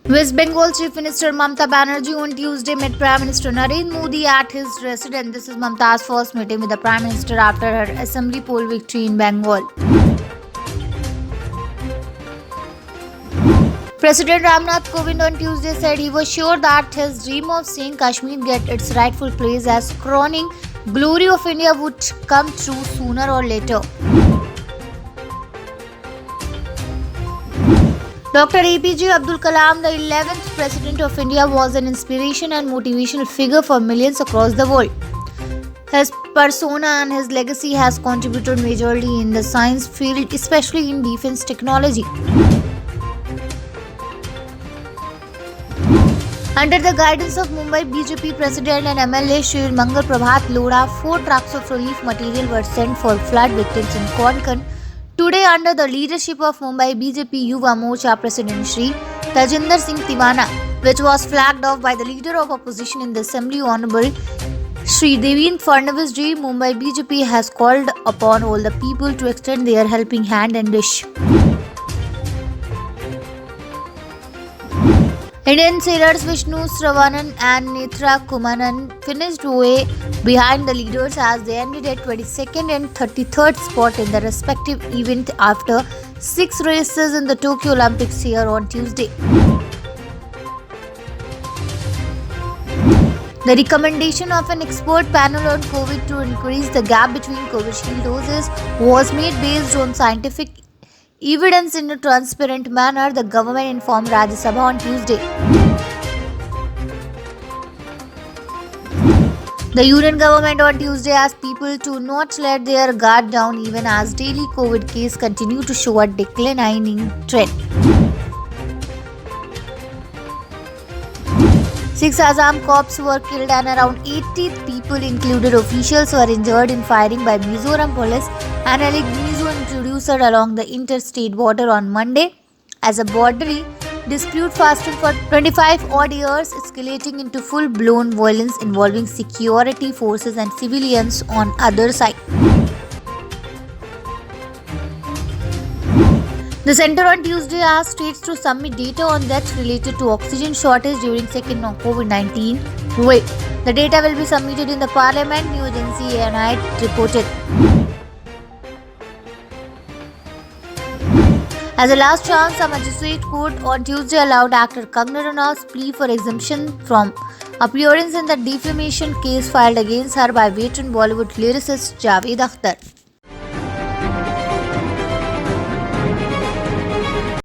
West Bengal Chief Minister Mamata Banerjee on Tuesday met Prime Minister Narendra Modi at his residence. This is Mamata's first meeting with the Prime Minister after her assembly poll victory in Bengal. President Ramnath Kovind on Tuesday said he was sure that his dream of seeing Kashmir get its rightful place as crowning glory of India would come true sooner or later. Dr. APJ Abdul Kalam, the 11th President of India, was an inspiration and motivational figure for millions across the world. His persona and his legacy has contributed majorly in the science field, especially in defense technology. Under the guidance of Mumbai BJP President and MLA Shri Mangal Prabhat Lodha, 4 trucks of relief material were sent for flood victims in Konkan. Today, under the leadership of Mumbai BJP Yuva Morcha President Shri Tajinder Singh Tiwana, which was flagged off by the leader of opposition in the Assembly, Honorable Shri Devendra Fadnavis ji, Mumbai BJP has called upon all the people to extend their helping hand and wish. Indian sailors Vishnu Sravanan and Netra Kumanan finished way behind the leaders as they ended at 22nd and 33rd spot in the respective event after 6 races in the Tokyo Olympics here on Tuesday. The recommendation of an expert panel on COVID to increase the gap between Covishield doses was made based on scientific evidence in a transparent manner, the government informed Rajya Sabha on Tuesday. The Union government on Tuesday asked people to not let their guard down even as daily COVID cases continue to show a declining trend. 6 Assam cops were killed and around 80 people, including officials, were injured in firing by Mizoram police and alleged Mizo introducer along the interstate border on Monday as a border dispute fasted for 25 odd years, escalating into full-blown violence involving security forces and civilians on other side. The centre on Tuesday asked states to submit data on deaths related to oxygen shortage during second COVID-19 wave. The data will be submitted in the Parliament, New Agency ANI reported. As a last chance, a magistrate court on Tuesday allowed actor Kangana Ranaut's plea for exemption from appearance in the defamation case filed against her by veteran Bollywood lyricist Javed Akhtar.